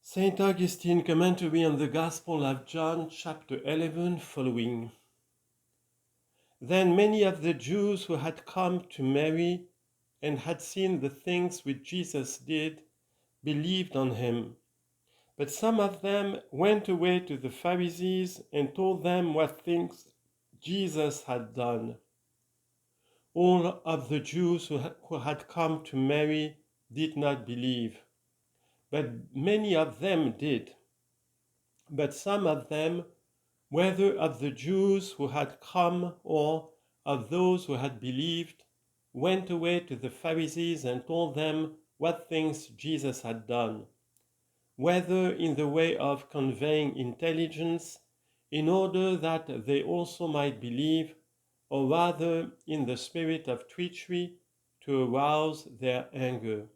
Saint Augustine commentary on the Gospel of John, chapter 11, following. Then many of the Jews who had come to Mary and had seen the things which Jesus did believed on him. But some of them went away to the Pharisees and told them what things Jesus had done. All of the Jews who had come to Mary did not believe, but many of them did. But some of them, whether of the Jews who had come or of those who had believed, went away to the Pharisees and told them what things Jesus had done, whether in the way of conveying intelligence, in order that they also might believe, or rather in the spirit of treachery, to arouse their anger.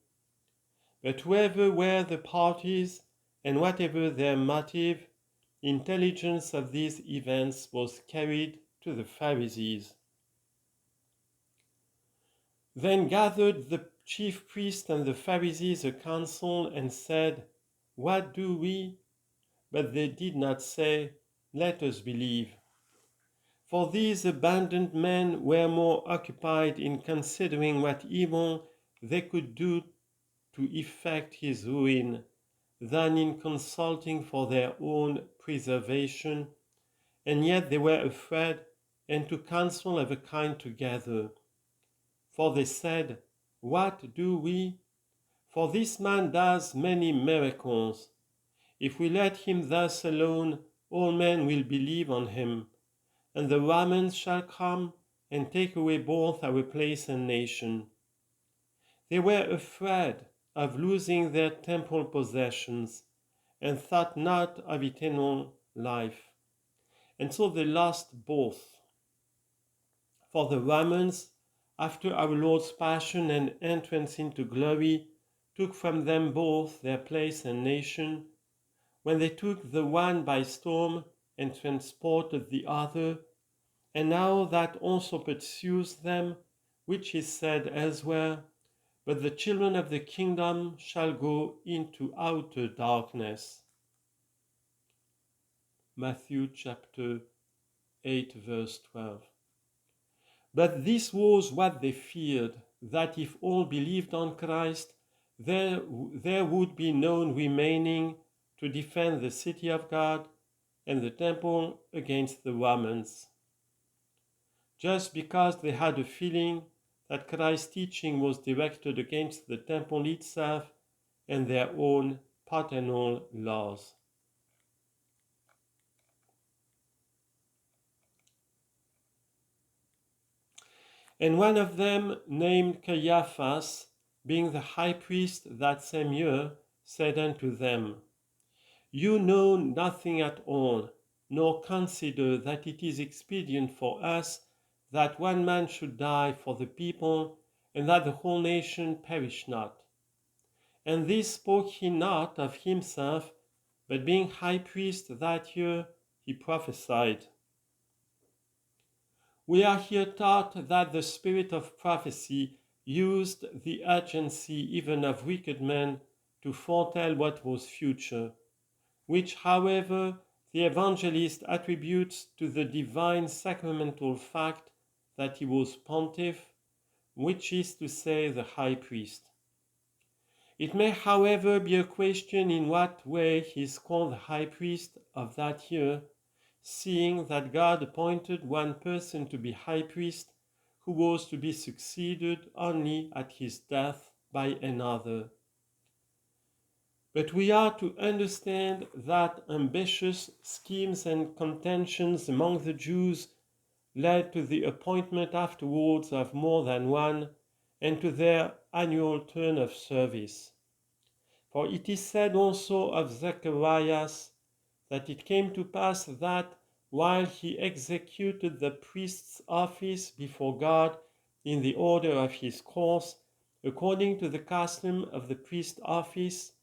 But whoever were the parties, and whatever their motive, intelligence of these events was carried to the Pharisees. Then gathered the chief priests and the Pharisees a council and said, "What do we?" But they did not say, "Let us believe." For these abandoned men were more occupied in considering what evil they could do to effect his ruin than in consulting for their own preservation, and yet they were afraid and took counsel of a kind together. For they said, "What do we? For this man does many miracles. If we let him thus alone, all men will believe on him, and the Romans shall come and take away both our place and nation." They were afraid of losing their temporal possessions, and thought not of eternal life. And so they lost both. For the Romans, after our Lord's passion and entrance into glory, took from them both their place and nation, when they took the one by storm and transported the other, and now that also pursues them, which is said elsewhere, "But the children of the kingdom shall go into outer darkness." Matthew chapter 8, verse 12. But this was what they feared, that if all believed on Christ, there would be none remaining to defend the city of God and the temple against the Romans. Just because they had a feeling that Christ's teaching was directed against the temple itself and their own paternal laws. And one of them, named Caiaphas, being the high priest that same year, said unto them, "You know nothing at all, nor consider that it is expedient for us that one man should die for the people, and that the whole nation perish not." And this spoke he not of himself, but being high priest that year, he prophesied. We are here taught that the spirit of prophecy used the urgency even of wicked men to foretell what was future, which, however, the evangelist attributes to the divine sacramental fact that he was pontiff, which is to say the high priest. It may, however, be a question in what way he is called the high priest of that year, seeing that God appointed one person to be high priest, who was to be succeeded only at his death by another. But we are to understand that ambitious schemes and contentions among the Jews led to the appointment afterwards of more than one, and to their annual turn of service. For it is said also of Zacharias that it came to pass that, while he executed the priest's office before God in the order of his course, according to the custom of the priest's office,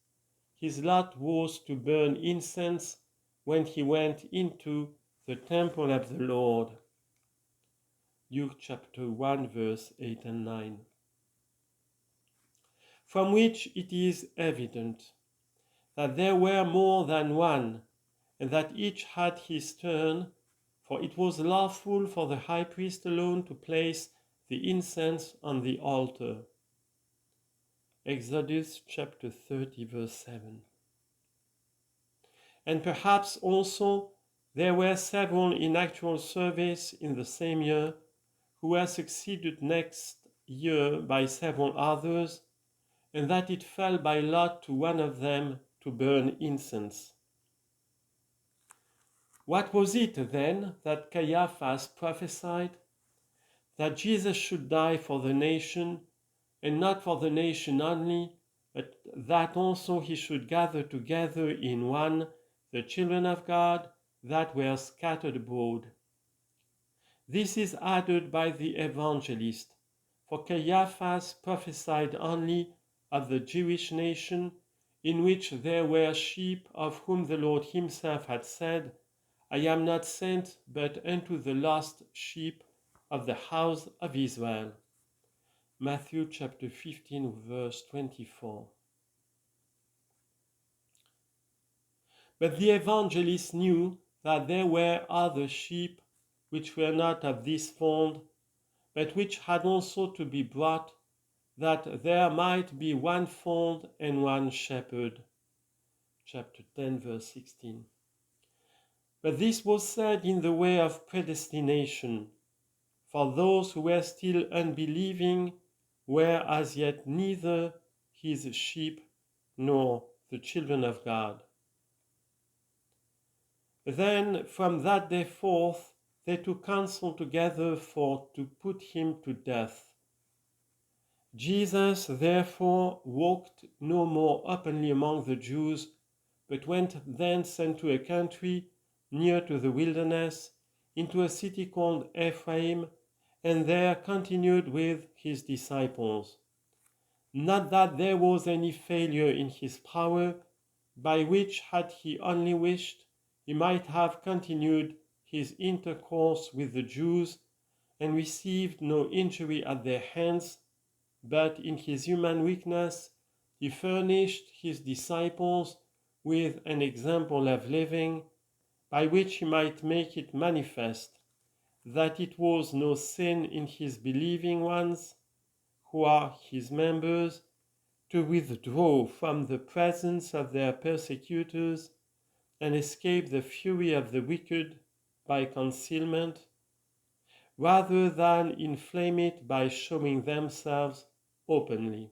his lot was to burn incense when he went into the temple of the Lord. Luke chapter 1, verse 8 and 9. From which it is evident that there were more than one, and that each had his turn, for it was lawful for the high priest alone to place the incense on the altar. Exodus chapter 30, verse 7. And perhaps also there were several in actual service in the same year, who were succeeded next year by several others, and that it fell by lot to one of them to burn incense. What was it then that Caiaphas prophesied? That Jesus should die for the nation, and not for the nation only, but that also he should gather together in one the children of God that were scattered abroad. This is added by the evangelist, for Caiaphas prophesied only of the Jewish nation, in which there were sheep of whom the Lord himself had said, I am not sent but unto the lost sheep of the house of Israel. Matthew chapter 15, verse 24. But the evangelist knew that there were other sheep which were not of this fold, but which had also to be brought, that there might be one fold and one shepherd. Chapter 10, verse 16. But this was said in the way of predestination, for those who were still unbelieving were as yet neither his sheep nor the children of God. Then from that day forth they took counsel together for to put him to death. Jesus therefore walked no more openly among the Jews, but went thence into a country near to the wilderness, into a city called Ephraim, and there continued with his disciples. Not that there was any failure in his power, by which, had he only wished, he might have continued his intercourse with the Jews, and received no injury at their hands, but in his human weakness he furnished his disciples with an example of living, by which he might make it manifest that it was no sin in his believing ones, who are his members, to withdraw from the presence of their persecutors and escape the fury of the wicked by concealment, rather than inflame it by showing themselves openly.